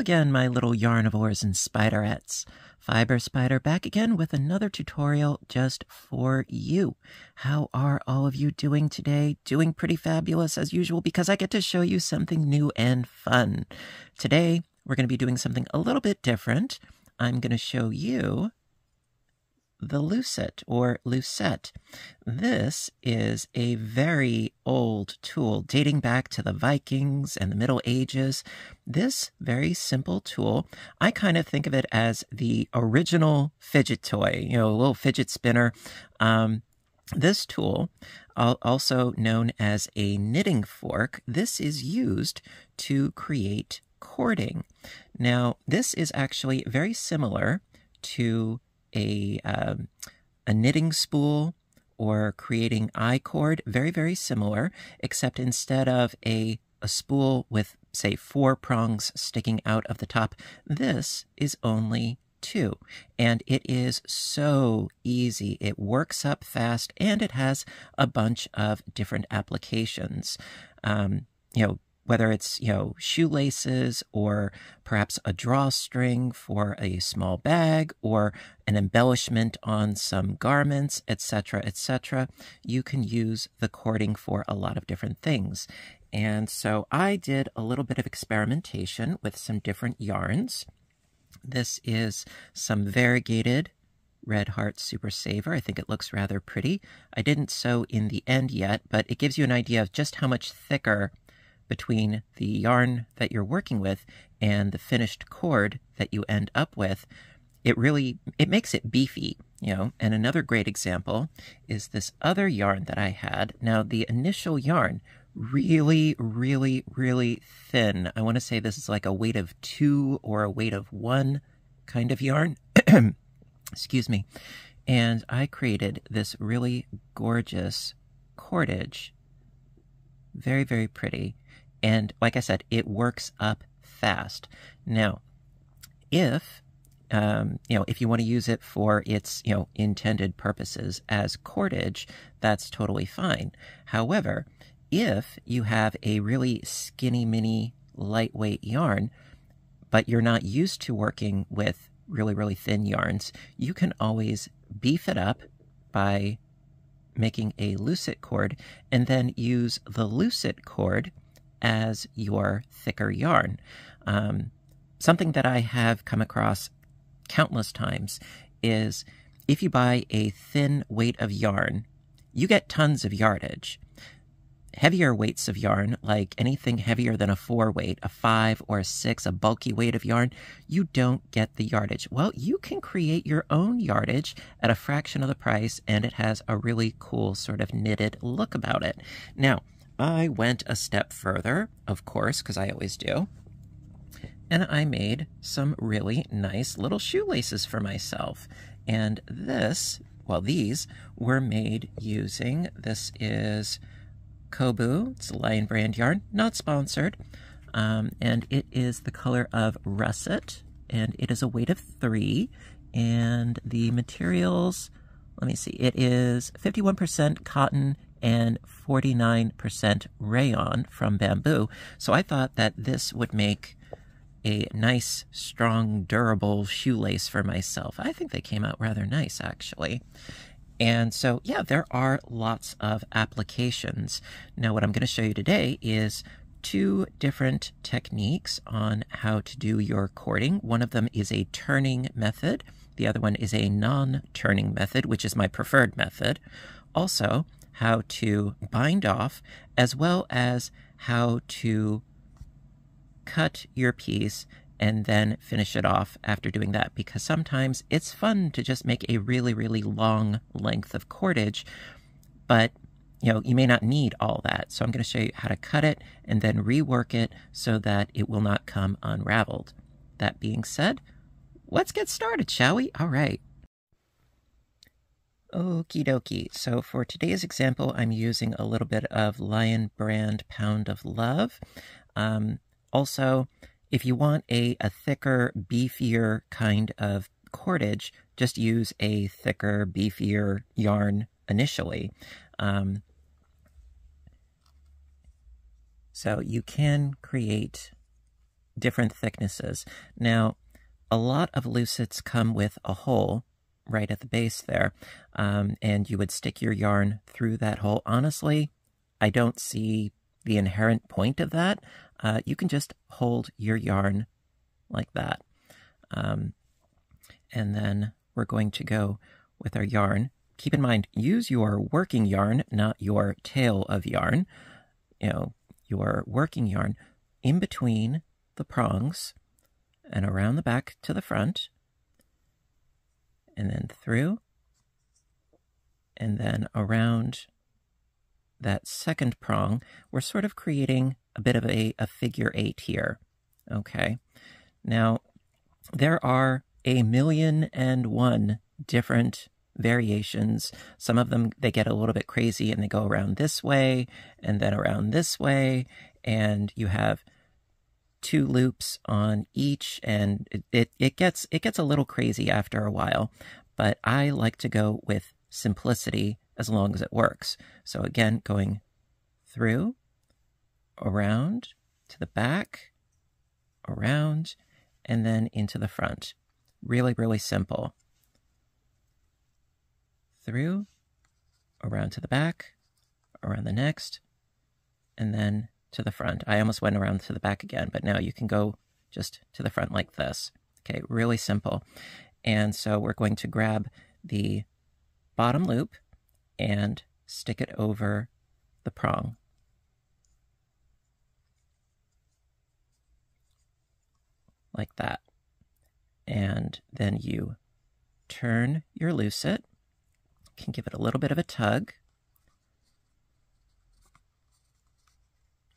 again, my little yarnivores and spiderettes. Fiber Spider back again with another tutorial just for you. How are all of you doing today? Doing pretty fabulous as usual because I get to show you something new and fun. Today, we're going to be doing something a little bit different. I'm going to show you the Lucet or Lucet. This is a very old tool dating back to the Vikings and the Middle Ages. This very simple tool, I kind of think of it as the original fidget toy, a little fidget spinner. This tool, also known as a knitting fork, this is used to create cording. Now, this is actually very similar to a knitting spool or creating I-cord, very, very similar, except instead of a spool with, say, 4 prongs sticking out of the top, this is only 2. And it is so easy. It works up fast, and it has a bunch of different applications. Whether it's, shoelaces or perhaps a drawstring for a small bag or an embellishment on some garments, etc., etc., you can use the cording for a lot of different things. And so I did a little bit of experimentation with some different yarns. This is some variegated Red Heart Super Saver. I think it looks rather pretty. I didn't sew in the end yet, but it gives you an idea of just how much thicker between the yarn that you're working with and the finished cord that you end up with. It makes it beefy, And another great example is this other yarn that I had. Now, the initial yarn, really, really, really thin. I want to say this is like a weight of 2 or a weight of 1 kind of yarn. Excuse me. And I created this really gorgeous cordage. Very, very pretty. And like I said, it works up fast. Now, if you want to use it for its, intended purposes as cordage, that's totally fine. However, if you have a really skinny mini lightweight yarn, but you're not used to working with really, really thin yarns, you can always beef it up by making a Lucet cord and then use the Lucet cord as your thicker yarn. Something that I have come across countless times is if you buy a thin weight of yarn, you get tons of yardage. Heavier weights of yarn, like anything heavier than a 4 weight, a 5 or a 6, a bulky weight of yarn, you don't get the yardage. Well, you can create your own yardage at a fraction of the price, and it has a really cool sort of knitted look about it. Now, I went a step further, of course, because I always do, and I made some really nice little shoelaces for myself. And these were made using, this is Kobu, it's a Lion brand yarn, not sponsored, and it is the color of Russet, and it is a weight of 3, and the materials, let me see, it is 51% cotton and 49% rayon from bamboo. So I thought that this would make a nice, strong, durable shoelace for myself. I think they came out rather nice, actually. And so, yeah, there are lots of applications. Now, what I'm going to show you today is 2 different techniques on how to do your cording. One of them is a turning method. The other one is a non-turning method, which is my preferred method. Also, how to bind off, as well as how to cut your piece and then finish it off after doing that, because sometimes it's fun to just make a really, really long length of cordage, but you may not need all that. So I'm going to show you how to cut it and then rework it so that it will not come unraveled. That being said, let's get started, shall we? All right. Okie dokie. So for today's example, I'm using a little bit of Lion brand Pound of Love. Also, if you want a thicker, beefier kind of cordage, just use a thicker, beefier yarn initially. So you can create different thicknesses. Now, a lot of lucets come with a hole right at the base there, and you would stick your yarn through that hole. Honestly, I don't see the inherent point of that. You can just hold your yarn like that. And then we're going to go with our yarn. Keep in mind, use your working yarn, not your tail of yarn. You know, your working yarn in between the prongs and around the back to the front, and then through, and then around that second prong. We're sort of creating a bit of a figure 8 here. Okay. Now, there are 1,000,001 different variations. Some of them, they get a little bit crazy and they go around this way and then around this way, and you have 2 loops on each, and it gets a little crazy after a while, but I like to go with simplicity as long as it works. So again, going through, around, to the back, around, and then into the front. Really, really simple. Through, around to the back, around the next, and then to the front. I almost went around to the back again, but now you can go just to the front like this. Okay, really simple. And so we're going to grab the bottom loop and stick it over the prong. Like that. And then you turn your lucet, can give it a little bit of a tug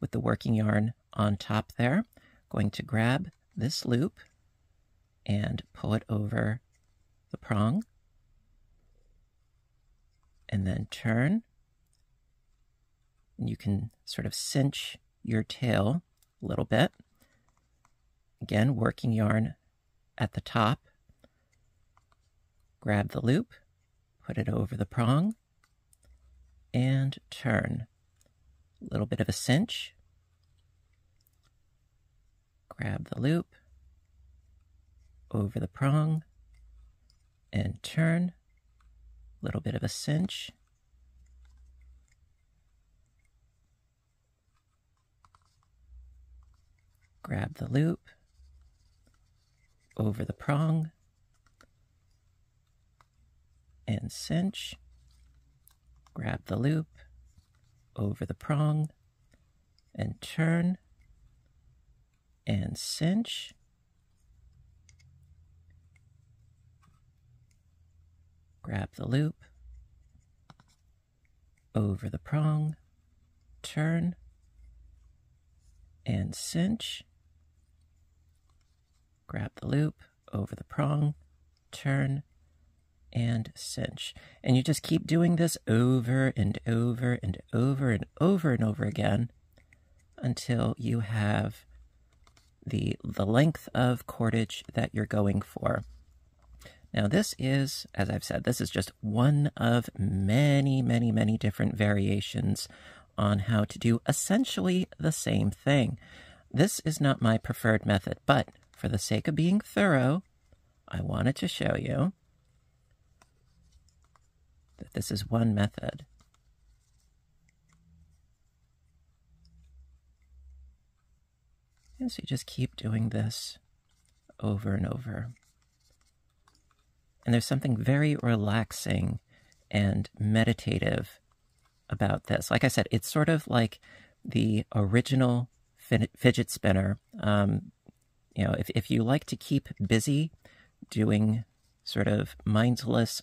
with the working yarn on top there. Going to grab this loop and pull it over the prong, and then turn. And you can sort of cinch your tail a little bit. Again, working yarn at the top. Grab the loop, put it over the prong, and turn. A little bit of a cinch. Grab the loop, over the prong, and turn. A little bit of a cinch. Grab the loop, over the prong, and cinch. Grab the loop, over the prong, and turn, and cinch. Grab the loop, over the prong, turn, and cinch. Grab the loop, over the prong, turn, and cinch. And you just keep doing this over and over and over and over and over again until you have the length of cordage that you're going for. Now this is, as I've said, this is just one of many, many, many different variations on how to do essentially the same thing. This is not my preferred method, but for the sake of being thorough, I wanted to show you that this is one method. And so you just keep doing this over and over. And there's something very relaxing and meditative about this. Like I said, it's sort of like the original fidget spinner. You know, if you like to keep busy doing sort of mindless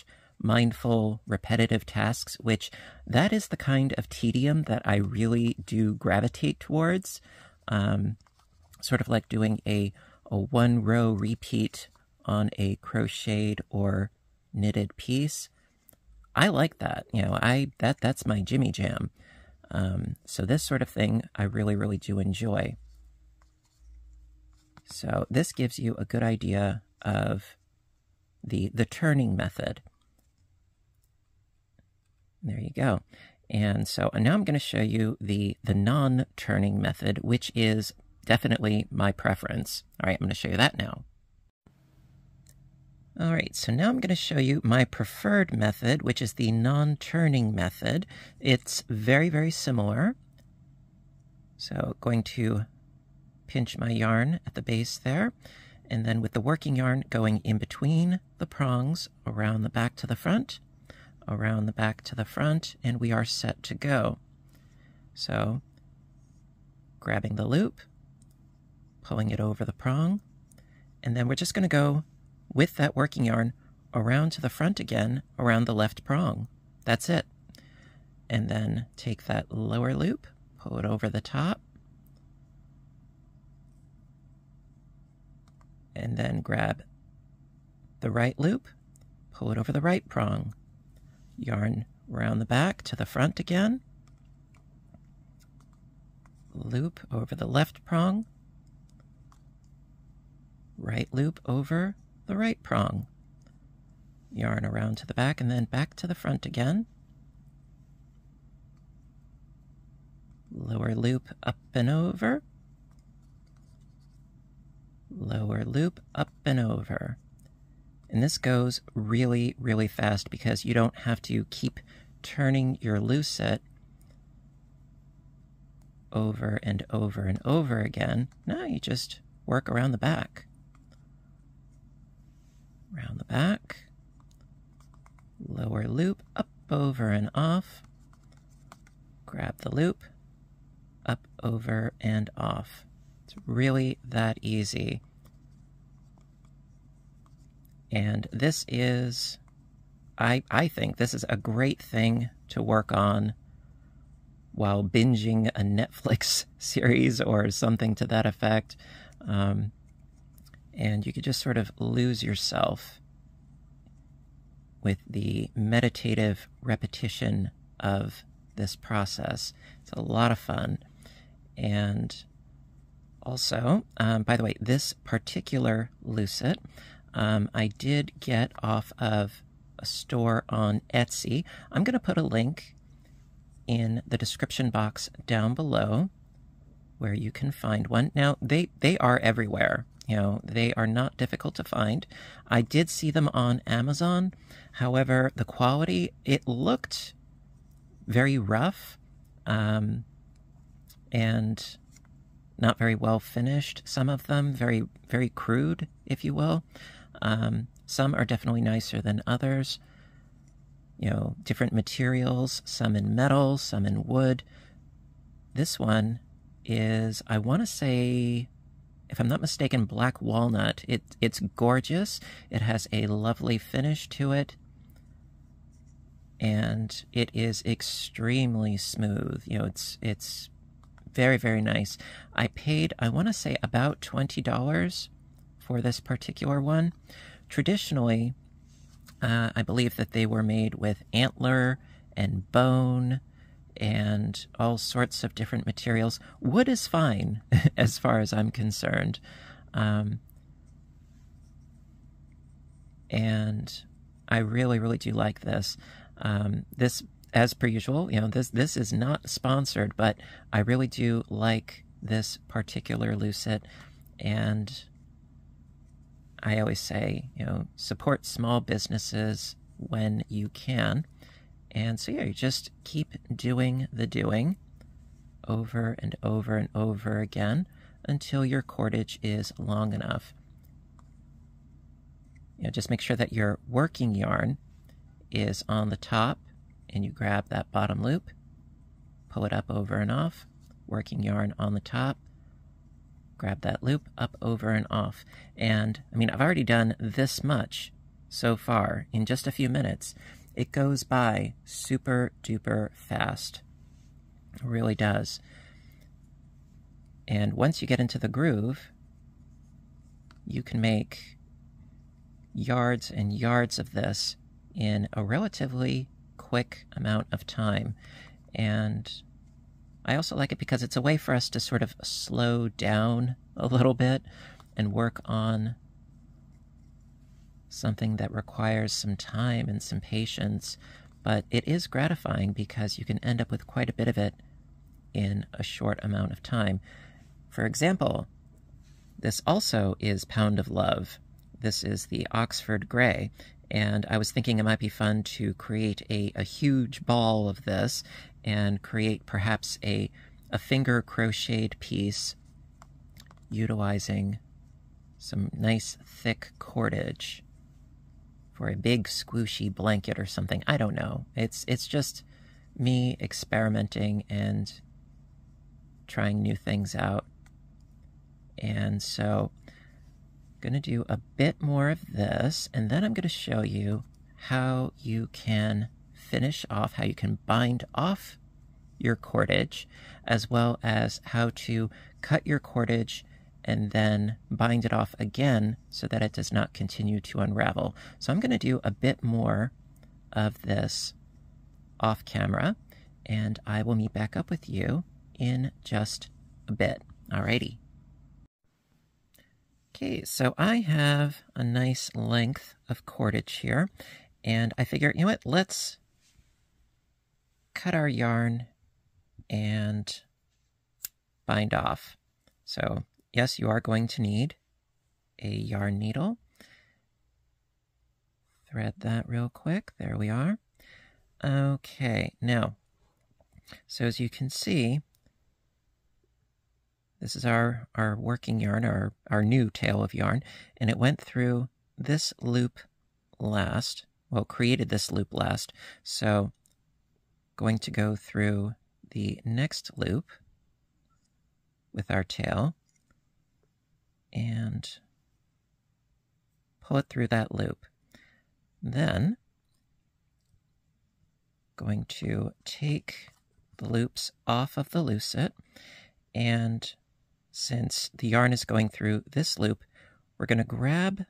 / mindful repetitive tasks, which that is the kind of tedium that I really do gravitate towards. Sort of like doing a 1-row repeat on a crocheted or knitted piece. I like that. You know, that's my Jimmy Jam. So this sort of thing I really, really do enjoy. So this gives you a good idea of the turning method. There you go. And so now I'm going to show you the non-turning method, which is definitely my preference. All right, I'm going to show you that now. All right, so now I'm going to show you my preferred method, which is the non-turning method. It's very, very similar. So going to pinch my yarn at the base there, and then with the working yarn going in between the prongs, around the back to the front, around the back to the front, and we are set to go. So grabbing the loop, pulling it over the prong, and then we're just going to go with that working yarn around to the front again, around the left prong. That's it. And then take that lower loop, pull it over the top, and then grab the right loop, pull it over the right prong, yarn around the back to the front again, loop over the left prong, right loop over the right prong, yarn around to the back, and then back to the front again, lower loop up and over, lower loop up and over. And this goes really, really fast because you don't have to keep turning your lucet over and over and over again. No, you just work around the back. Around the back, lower loop, up, over, and off, grab the loop, up, over, and off. It's really that easy. And this is, I think this is a great thing to work on while binging a Netflix series or something to that effect. And you could just sort of lose yourself with the meditative repetition of this process. It's a lot of fun. And also, by the way, this particular lucet, I did get off of a store on Etsy. I'm going to put a link in the description box down below where you can find one. Now, they are everywhere. You know, they are not difficult to find. I did see them on Amazon. However, the quality, it looked very rough and not very well finished. Some of them very, very crude, if you will. Some are definitely nicer than others. You know, different materials, some in metal, some in wood. This one is, I want to say, if I'm not mistaken, black walnut. It's gorgeous. It has a lovely finish to it. And it is extremely smooth. You know, it's very, very nice. I paid, I want to say, about $20 for this particular one. Traditionally, I believe that they were made with antler and bone and all sorts of different materials. Wood is fine, as far as I'm concerned. And I really, really do like this. This, as per usual, you know, this is not sponsored, but I really do like this particular lucet. And I always say, you know, support small businesses when you can. And so, yeah, you just keep doing the doing over and over and over again until your cordage is long enough. You know, just make sure that your working yarn is on the top, and you grab that bottom loop, pull it up, over, and off, working yarn on the top, grab that loop, up, over, and off. And, I mean, I've already done this much so far in just a few minutes. It goes by super duper fast. It really does. And once you get into the groove, you can make yards and yards of this in a relatively quick amount of time. And I also like it because it's a way for us to sort of slow down a little bit and work on something that requires some time and some patience, but it is gratifying because you can end up with quite a bit of it in a short amount of time. for example, this also is Pound of Love. This is the Oxford Grey, and I was thinking it might be fun to create a huge ball of this and create perhaps a finger crocheted piece utilizing some nice thick cordage for a big squishy blanket or something. I don't know. It's just me experimenting and trying new things out. And so I'm going to do a bit more of this, and then I'm going to show you how you can finish off, how you can bind off your cordage, as well as how to cut your cordage and then bind it off again so that it does not continue to unravel. So I'm going to do a bit more of this off camera, and I will meet back up with you in just a bit. Alrighty. Okay, so I have a nice length of cordage here, and I figure, you know what, let's cut our yarn and bind off. So yes, you are going to need a yarn needle. Thread that real quick. There we are. Okay, now, so as you can see, this is our working yarn, our new tail of yarn, and it went through this loop last, well, created this loop last, so going to go through the next loop with our tail and pull it through that loop. Then going to take the loops off of the Lucet, and since the yarn is going through this loop, we're going to grab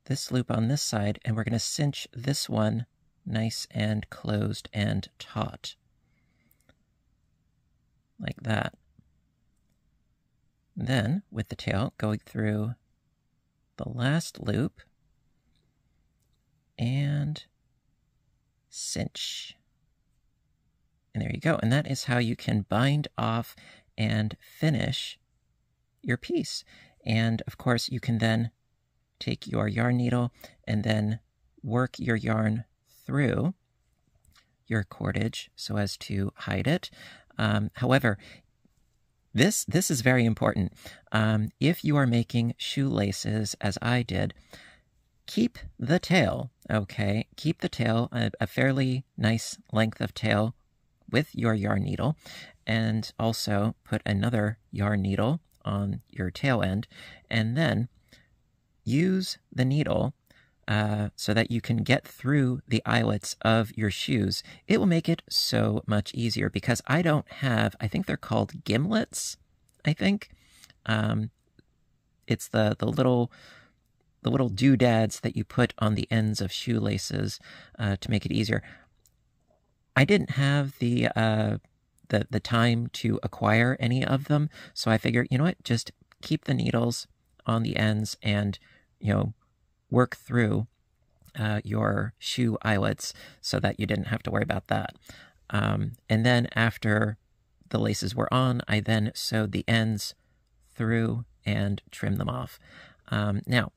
this loop on this side and we're going to cinch this one nice and closed and taut. Like that. Then, with the tail, going through the last loop and cinch. And there you go. And that is how you can bind off and finish your piece. And of course, you can then take your yarn needle and then work your yarn through your cordage so as to hide it. However, this is very important. If you are making shoelaces, as I did, keep the tail, okay? Keep the tail, a fairly nice length of tail with your yarn needle, and also put another yarn needle on your tail end, and then use the needle so that you can get through the eyelets of your shoes. It will make it so much easier because I don't have, I think they're called gimlets, I think. It's the little doodads that you put on the ends of shoelaces to make it easier. I didn't have the time to acquire any of them, so I figured, you know what, just keep the needles on the ends and, you know, work through your shoe eyelets so that you didn't have to worry about that. And then after the laces were on, I then sewed the ends through and trimmed them off. Now,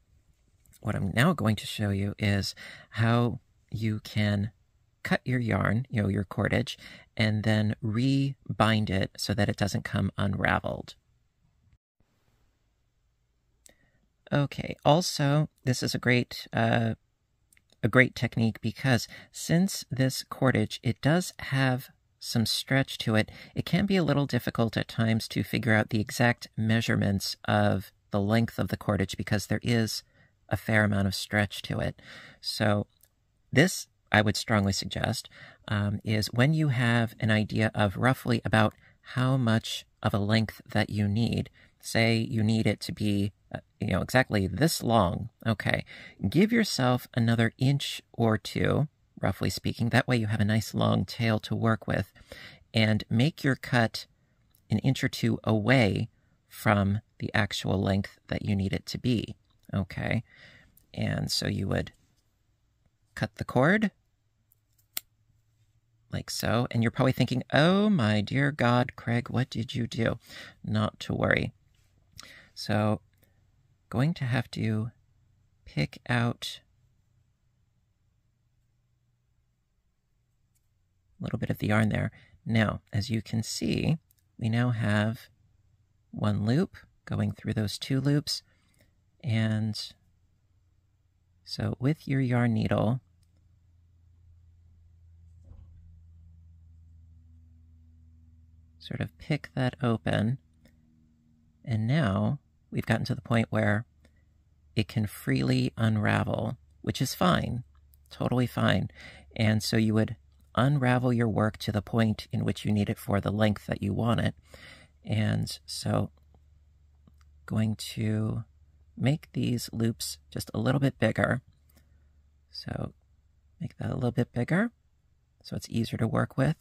what I'm now going to show you is how you can cut your yarn, you know, your cordage, and then re-bind it so that it doesn't come unraveled. Okay, also, this is a great technique because since this cordage, it does have some stretch to it, it can be a little difficult at times to figure out the exact measurements of the length of the cordage because there is a fair amount of stretch to it. So this, I would strongly suggest, is when you have an idea of roughly about how much of a length that you need, say you need it to be, you know, exactly this long, okay, give yourself another inch or two, roughly speaking, that way you have a nice long tail to work with, and make your cut an inch or two away from the actual length that you need it to be, okay? And so you would cut the cord, like so. And you're probably thinking, oh my dear God, Craig, what did you do? Not to worry. So going to have to pick out a little bit of the yarn there. Now, as you can see, we now have one loop going through those two loops. And so with your yarn needle, sort of pick that open. And now we've gotten to the point where it can freely unravel, which is fine, totally fine. And so you would unravel your work to the point in which you need it for the length that you want it. And so going to make these loops just a little bit bigger. So make that a little bit bigger so it's easier to work with.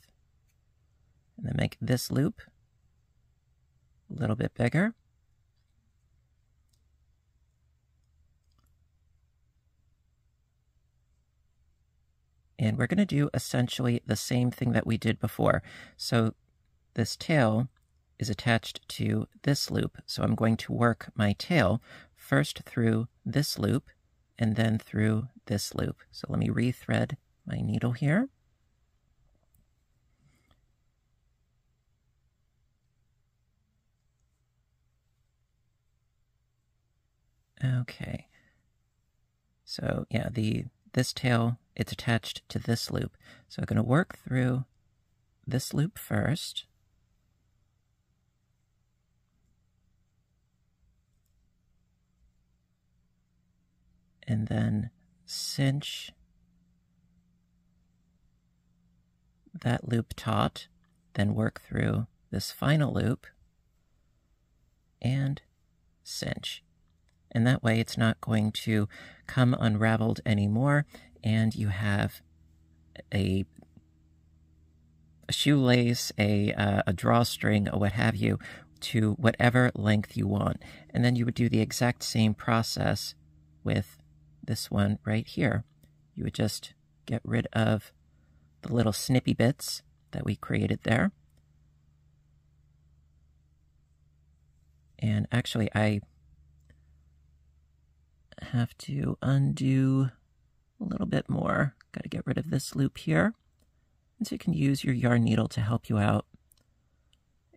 And then make this loop a little bit bigger. And we're going to do essentially the same thing that we did before. So this tail is attached to this loop. So I'm going to work my tail first through this loop and then through this loop. So let me rethread my needle here. Okay. So yeah, this tail, it's attached to this loop. So I'm going to work through this loop first. And then cinch that loop taut, then work through this final loop and cinch. And that way it's not going to come unraveled anymore, and you have a shoelace, a drawstring, or what have you, to whatever length you want. And then you would do the exact same process with this one right here. You would just get rid of the little snippy bits that we created there. And actually, I have to undo a little bit more. Got to get rid of this loop here. And so you can use your yarn needle to help you out.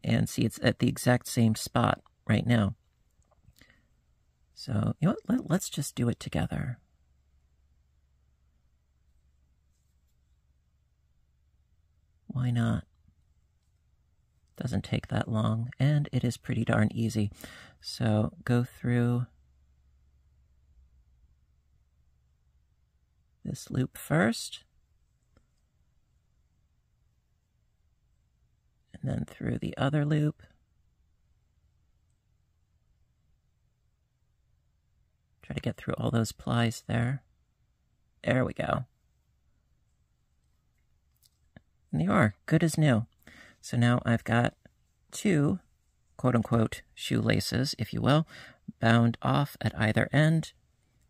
And see, it's at the exact same spot right now. So, you know what? Let's just do it together. Why not? Doesn't take that long, and it is pretty darn easy. So go through this loop first, and then through the other loop. Try to get through all those plies there. There we go. And they are good as new. So now I've got two quote-unquote shoelaces, if you will, bound off at either end,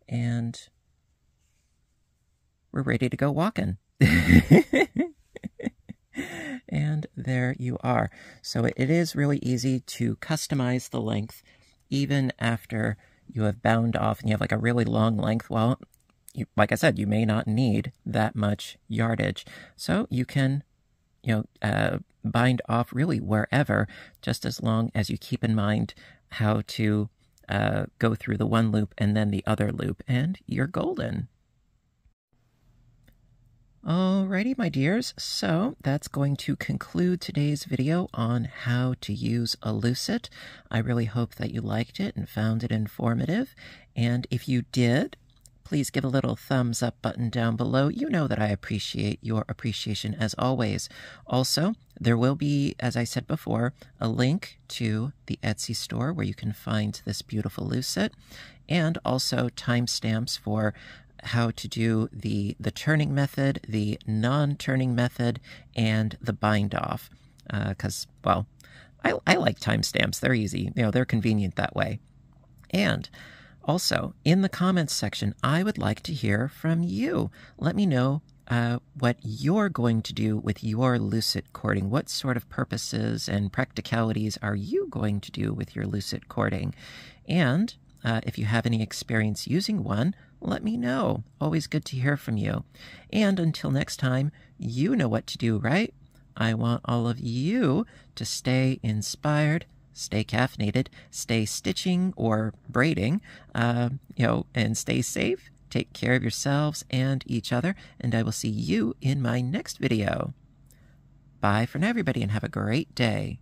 and we're ready to go walking. And there you are. So it is really easy to customize the length even after you have bound off and you have like a really long length. Well, like I said, you may not need that much yardage. So you can, bind off really wherever, just as long as you keep in mind how to go through the one loop and then the other loop, and you're golden. Alrighty, my dears, so that's going to conclude today's video on how to use a Lucet. I really hope that you liked it and found it informative, and if you did, please give a little thumbs up button down below. You know that I appreciate your appreciation as always. Also, there will be, as I said before, a link to the Etsy store where you can find this beautiful Lucet, and also timestamps for how to do the turning method, the non-turning method, and the bind off. Because, well, I like timestamps. They're easy. They're convenient that way. And also, in the comments section, I would like to hear from you. Let me know what you're going to do with your lucet cording. What sort of purposes and practicalities are you going to do with your lucet cording? And if you have any experience using one, let me know. Always good to hear from you. And until next time, you know what to do, right? I want all of you to stay inspired, stay caffeinated, stay stitching or braiding, and stay safe. Take care of yourselves and each other, and I will see you in my next video. Bye for now, everybody, and have a great day.